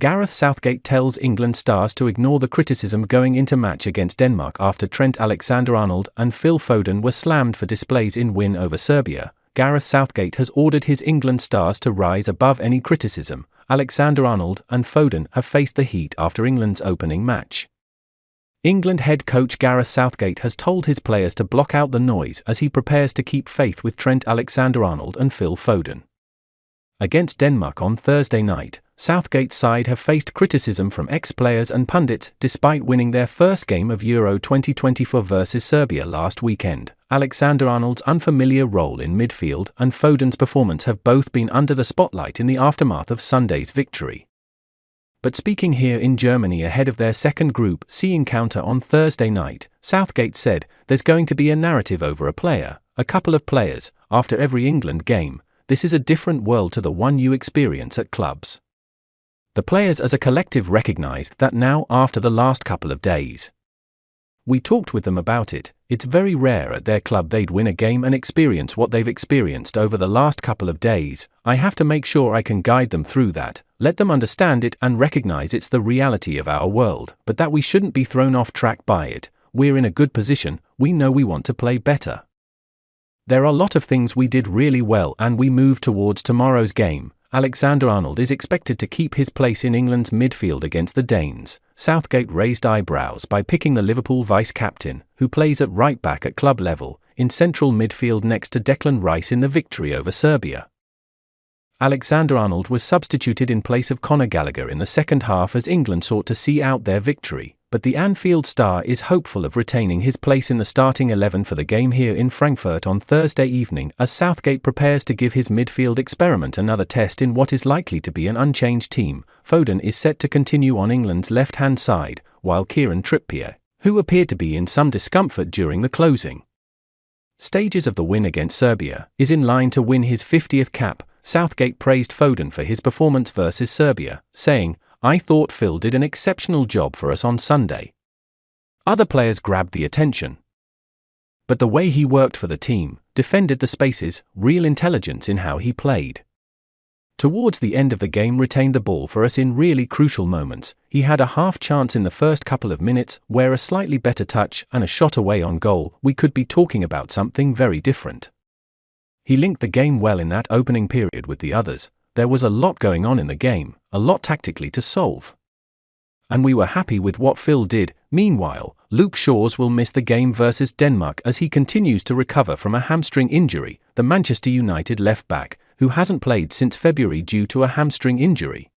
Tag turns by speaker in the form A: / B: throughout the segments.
A: Gareth Southgate tells England stars to ignore the criticism going into match against Denmark after Trent Alexander-Arnold and Phil Foden were slammed for displays in win over Serbia. Gareth Southgate has ordered his England stars to rise above any criticism. Alexander-Arnold and Foden have faced the heat after England's opening match. England head coach Gareth Southgate has told his players to block out the noise as he prepares to keep faith with Trent Alexander-Arnold and Phil Foden. Against Denmark on Thursday night, Southgate's side have faced criticism from ex-players and pundits despite winning their first game of Euro 2024 versus Serbia last weekend. Alexander-Arnold's unfamiliar role in midfield and Foden's performance have both been under the spotlight in the aftermath of Sunday's victory. But speaking here in Germany ahead of their second Group C encounter on Thursday night, Southgate said, "There's going to be a narrative over a player, a couple of players, after every England game. This is a different world to the one you experience at clubs. The players as a collective recognize that now after the last couple of days. We talked with them about it. It's very rare at their club they'd win a game and experience what they've experienced over the last couple of days. I have to make sure I can guide them through that, let them understand it and recognize it's the reality of our world, but that we shouldn't be thrown off track by it. We're in a good position, we know we want to play better. There are a lot of things we did really well and we move towards tomorrow's game." Alexander-Arnold is expected to keep his place in England's midfield against the Danes. Southgate raised eyebrows by picking the Liverpool vice-captain, who plays at right-back at club level, in central midfield next to Declan Rice in the victory over Serbia. Alexander-Arnold was substituted in place of Conor Gallagher in the second half as England sought to see out their victory, but the Anfield star is hopeful of retaining his place in the starting 11 for the game here in Frankfurt on Thursday evening as Southgate prepares to give his midfield experiment another test in what is likely to be an unchanged team. Foden is set to continue on England's left-hand side, while Kieran Trippier, who appeared to be in some discomfort during the closing stages of the win against Serbia, is in line to win his 50th cap. Southgate praised Foden for his performance versus Serbia, saying, "I thought Phil did an exceptional job for us on Sunday. Other players grabbed the attention. But the way he worked for the team, defended the spaces, real intelligence in how he played. Towards the end of the game retained the ball for us in really crucial moments. He had a half chance in the first couple of minutes where a slightly better touch and a shot away on goal, we could be talking about something very different. He linked the game well in that opening period with the others. There was a lot going on in the game, a lot tactically to solve. And we were happy with what Phil did." Meanwhile, Luke Shaw's will miss the game versus Denmark as he continues to recover from a hamstring injury. The Manchester United left-back, who hasn't played since February due to a hamstring injury,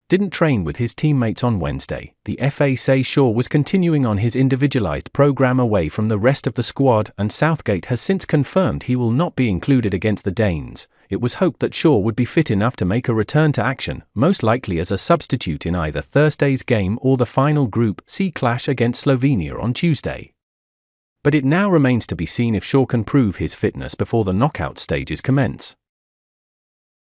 A: didn't train with his teammates on Wednesday. The FA say Shaw was continuing on his individualised programme away from the rest of the squad, and Southgate has since confirmed he will not be included against the Danes. It was hoped that Shaw would be fit enough to make a return to action, most likely as a substitute in either Thursday's game or the final Group C clash against Slovenia on Tuesday. But it now remains to be seen if Shaw can prove his fitness before the knockout stages commence.